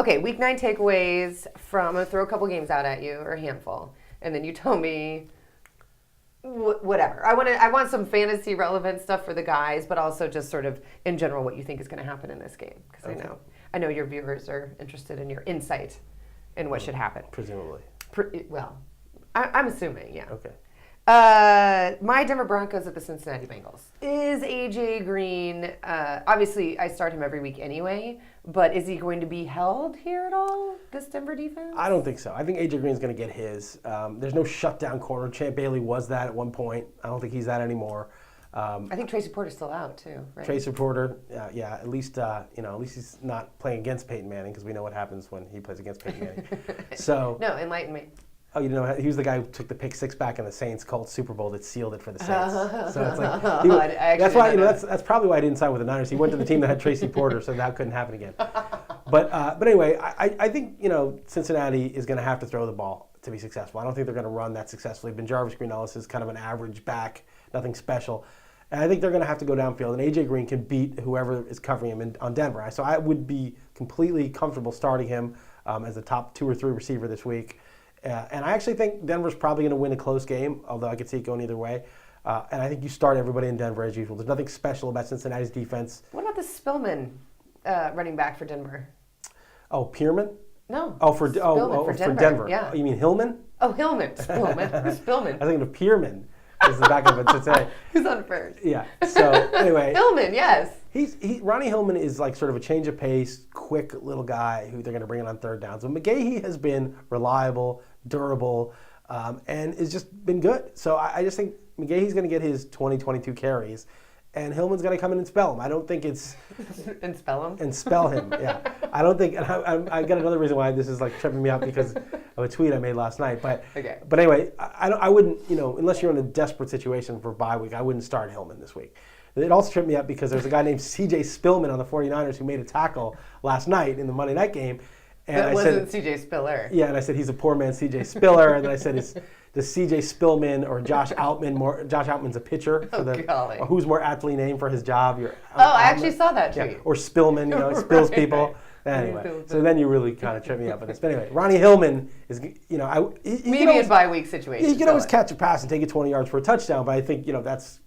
Okay, week 9 takeaways from, I'm going to throw a couple games out at you, or a handful, and then you tell me whatever. I want some fantasy relevant stuff for the guys, but also just sort of in general what you think is going to happen in this game, because I know your viewers are interested in your insight in what should happen. Presumably. Well, I'm assuming, yeah. Okay. My Denver Broncos at the Cincinnati Bengals. Is AJ Green, obviously I start him every week anyway, but is he going to be held here at all, this Denver defense? I don't think so. I think AJ Green's going to get his. There's no shutdown corner. Champ Bailey was that at one point. I don't think he's that anymore. I think Tracy Porter's still out too, right? Tracy Porter, yeah. At least he's not playing against Peyton Manning, because we know what happens when he plays against Peyton Manning. So no, enlighten me. Oh, you know, he was the guy who took the pick six back in the Saints-Colts Super Bowl that sealed it for the Saints. So it's like that's why that's probably why I didn't sign with the Niners. He went to the team that had Tracy Porter, so that couldn't happen again. But anyway, I think Cincinnati is going to have to throw the ball to be successful. I don't think they're going to run that successfully. Ben Jarvis Green-Ellis is kind of an average back, nothing special. And I think they're going to have to go downfield, and A.J. Green can beat whoever is covering him on Denver. So I would be completely comfortable starting him as a top 2 or 3 receiver this week. And I actually think Denver's probably going to win a close game, although I could see it going either way. And I think you start everybody in Denver as usual. There's nothing special about Cincinnati's defense. What about the Spillman running back for Denver? Oh, Pierman? No. Oh, for Denver. Yeah. Oh, you mean Hillman? Oh, Hillman. Spillman. Who's Spillman? I was thinking of Pierman. Is the back of it Cincinnati. Who's on first? Yeah. So anyway, Hillman, yes. Ronnie Hillman is like sort of a change of pace, quick little guy who they're going to bring in on third downs. So McGahee has been reliable, durable, and has just been good. So I just think McGahee's going to get his 22 carries, and Hillman's going to come in and spell him. I don't think it's and spell him. And spell him. Yeah. I don't think. And I got another reason why this is like tripping me up because of a tweet I made last night. But anyway, I wouldn't, unless you're in a desperate situation for bye week, I wouldn't start Hillman this week. It also tripped me up because there's a guy named C.J. Spillman on the 49ers who made a tackle last night in the Monday night game. And that wasn't C.J. Spiller. Yeah, and I said he's a poor man C.J. Spiller, and then I said does C.J. Spillman or Josh Outman more? Josh Outman's a pitcher for or who's more aptly named for his job? I actually saw that tweet. Yeah. Or Spillman, he spills people. Anyway, so then you really kind of trip me up on this. But anyway, Ronnie Hillman is, maybe in bye-week situation. You can always catch a pass and take it 20 yards for a touchdown, but I think, that's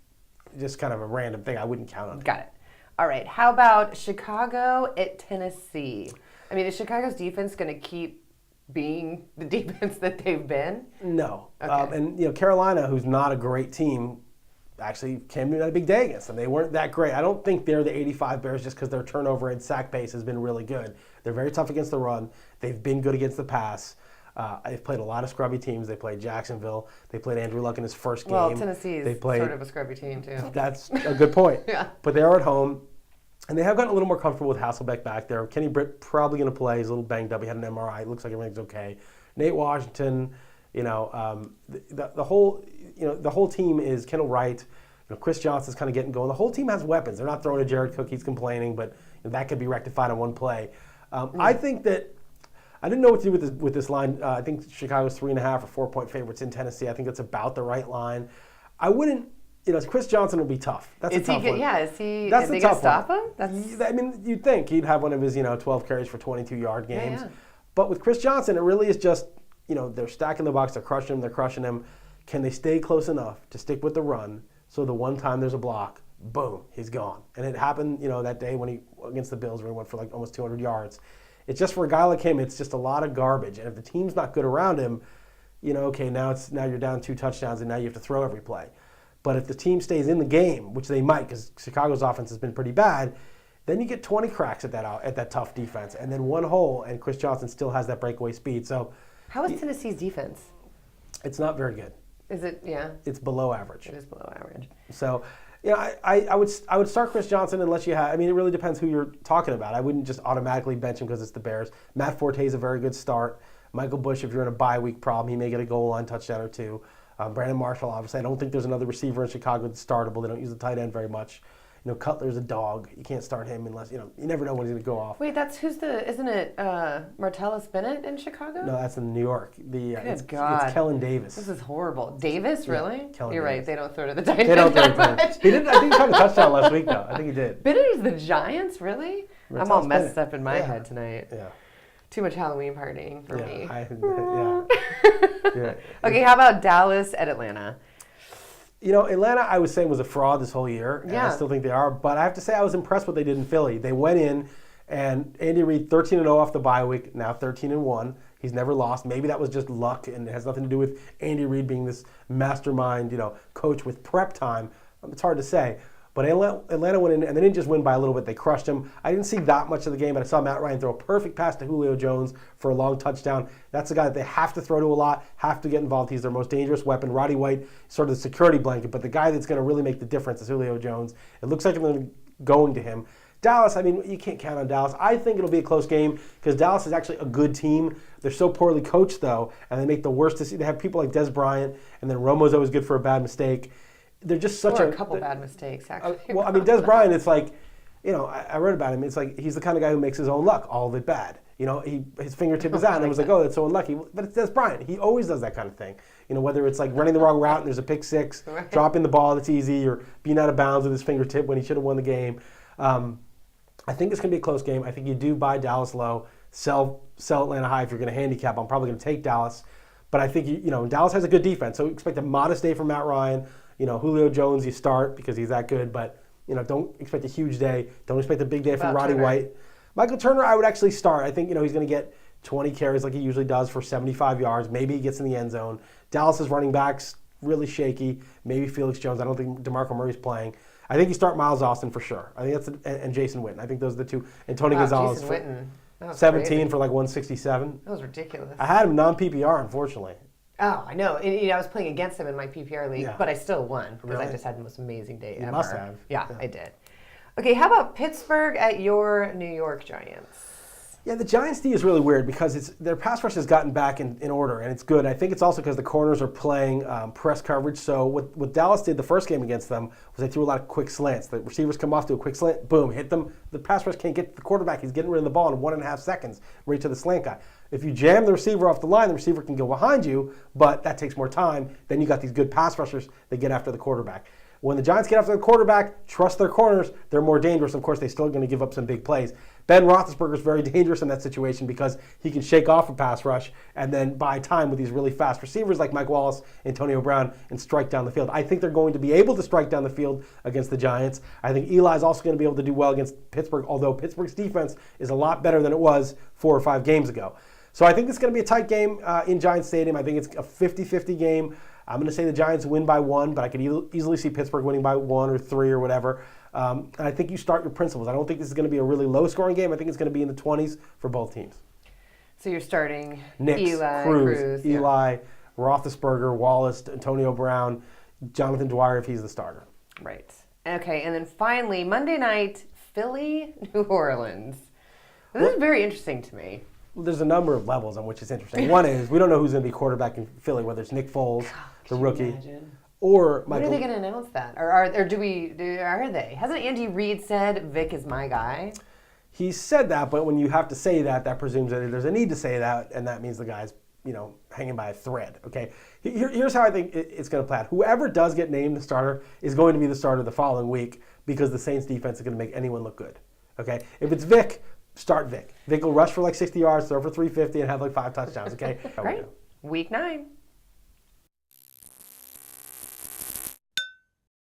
just kind of a random thing. I wouldn't count on it. Got it. All right. How about Chicago at Tennessee? I mean, is Chicago's defense going to keep being the defense that they've been? No. Okay. And Carolina, who's not a great team, actually came in a big day against them. They weren't that great. I don't think they're the 85 Bears just because their turnover and sack base has been really good. They're very tough against the run. They've been good against the pass. They've played a lot of scrubby teams. They played Jacksonville. They played Andrew Luck in his first game. Well, Tennessee is sort of a scrubby team, too. That's a good point. Yeah. But they are at home. And they have gotten a little more comfortable with Hasselbeck back there. Kenny Britt probably going to play. He's a little banged up. He had an MRI. It looks like everything's okay. Nate Washington, the whole team is Kendall Wright. Chris Johnson's kind of getting going. The whole team has weapons. They're not throwing to Jared Cook. He's complaining, but that could be rectified on one play. I think that I didn't know what to do with this line. I think Chicago's 3.5 or 4-point favorites in Tennessee. I think that's about the right line. I wouldn't. Chris Johnson will be tough. That's a tough one. Yeah, is he? That's are a they tough gonna stop one. him? I mean, you'd think he'd have one of his 12 carries for 22-yard games. Yeah. But with Chris Johnson, it really is just they're stacking the box. They're crushing him. They're crushing him. Can they stay close enough to stick with the run? So the one time there's a block, boom, he's gone. And it happened, that day when against the Bills where he went for like almost 200 yards. It's just for a guy like him, it's just a lot of garbage. And if the team's not good around him, okay, now you're down 2 touchdowns and now you have to throw every play. But if the team stays in the game, which they might because Chicago's offense has been pretty bad, then you get 20 cracks at that tough defense and then one hole, and Chris Johnson still has that breakaway speed. So how is Tennessee's defense? It's not very good. Is it? Yeah. It's below average. It is below average. So, I would start Chris Johnson unless you have. I mean, it really depends who you're talking about. I wouldn't just automatically bench him because it's the Bears. Matt Forte is a very good start. Michael Bush, if you're in a bye week problem, he may get a goal line touchdown or 2. Brandon Marshall, obviously. I don't think there's another receiver in Chicago that's startable. They don't use the tight end very much. Cutler's a dog. You can't start him unless, you never know when he's going to go off. Wait, isn't it Martellus Bennett in Chicago? No, that's in New York. It's God. It's Kellen Davis. This is horrible. Davis, really? Yeah, Kellen You're Davis. Right, they don't throw to the tight end. They don't throw to the tight end. He did, I think he caught a touchdown last week, though. I think he did. Bennett is the Giants, really? Martellus I'm all messed Bennett. up in my head tonight. Yeah. Too much Halloween partying for me. Yeah. Okay, how about Dallas at Atlanta? Atlanta, I was saying, was a fraud this whole year, and I still think they are. But I have to say, I was impressed what they did in Philly. They went in, and Andy Reid, 13-0 off the bye week, now 13-1. He's never lost. Maybe that was just luck, and it has nothing to do with Andy Reid being this mastermind, coach with prep time. It's hard to say. But Atlanta went in, and they didn't just win by a little bit. They crushed him. I didn't see that much of the game, but I saw Matt Ryan throw a perfect pass to Julio Jones for a long touchdown. That's a guy that they have to throw to a lot, have to get involved. He's their most dangerous weapon. Roddy White, sort of the security blanket, but the guy that's going to really make the difference is Julio Jones. It looks like they're going to him. Dallas, you can't count on Dallas. I think it'll be a close game because Dallas is actually a good team. They're so poorly coached, though, and they make the worst decisions. They have people like Des Bryant, and then Romo's always good for a bad mistake. They're just such a couple bad mistakes, actually. Des Bryant, it's like, I read about him. It's like he's the kind of guy who makes his own luck, all of it bad. His fingertip is out, and it was like, oh, that's so unlucky. But it's Des Bryant. He always does that kind of thing. Whether it's like running the wrong route and there's a pick six, dropping the ball that's easy, or being out of bounds with his fingertip when he should have won the game. I think it's going to be a close game. I think you do buy Dallas low, sell Atlanta high if you're going to handicap. I'm probably going to take Dallas. But I think, Dallas has a good defense, so expect a modest day from Matt Ryan. Julio Jones, you start because he's that good, but don't expect a huge day. Don't expect a big day from Roddy White. Michael Turner, I would actually start. I think he's going to get 20 carries like he usually does for 75 yards. Maybe he gets in the end zone. Dallas's running backs really shaky. Maybe Felix Jones. I don't think DeMarco Murray's playing. I think you start Miles Austin for sure. I think that's and Jason Witten. I think those are the two. And Tony Gonzalez. Jason Witten. 17 crazy. For like 167. That was ridiculous. I had him non-PPR, unfortunately. Oh, I know. I was playing against him in my PPR league, but I still won because I just had the most amazing day ever. You must have. Yeah, I did. Okay, how about Pittsburgh at your New York Giants? Yeah, the Giants' D is really weird because their pass rush has gotten back in order, and it's good. I think it's also because the corners are playing press coverage. So what Dallas did the first game against them was they threw a lot of quick slants. The receivers come off to a quick slant, boom, hit them. The pass rush can't get to the quarterback. He's getting rid of the ball in 1.5 seconds right to the slant guy. If you jam the receiver off the line, the receiver can go behind you, but that takes more time. Then you got these good pass rushers that get after the quarterback. When the Giants get after the quarterback, trust their corners, they're more dangerous. Of course, they're still going to give up some big plays. Ben Roethlisberger is very dangerous in that situation because he can shake off a pass rush and then buy time with these really fast receivers like Mike Wallace, Antonio Brown, and strike down the field. I think they're going to be able to strike down the field against the Giants. I think Eli's also going to be able to do well against Pittsburgh, although Pittsburgh's defense is a lot better than it was 4 or 5 games ago. So I think it's going to be a tight game in Giants Stadium. I think it's a 50-50 game. I'm going to say the Giants win by 1, but I could easily see Pittsburgh winning by 1 or 3 or whatever. And I think you start your principles. I don't think this is going to be a really low-scoring game. I think it's going to be in the 20s for both teams. So you're starting Nix, Eli, Cruz, Eli, Roethlisberger, Wallace, Antonio Brown, Jonathan Dwyer if he's the starter. Right. Okay, and then finally, Monday night, Philly, New Orleans. This is very interesting to me. Well, there's a number of levels on which it's interesting. One is we don't know who's going to be quarterback in Philly, whether it's Nick Foles, the rookie, or Michael. When are they going to announce that? Or are they? Hasn't Andy Reid said Vic is my guy? He said that, but when you have to say that, that presumes that there's a need to say that, and that means the guy's hanging by a thread. Okay, here's how I think it's going to play out. Whoever does get named the starter is going to be the starter the following week because the Saints defense is going to make anyone look good. Okay, if it's Vic, start Vic. Vic will rush for like 60 yards, throw for 350, and have like 5 touchdowns. Okay, Great. Week 9.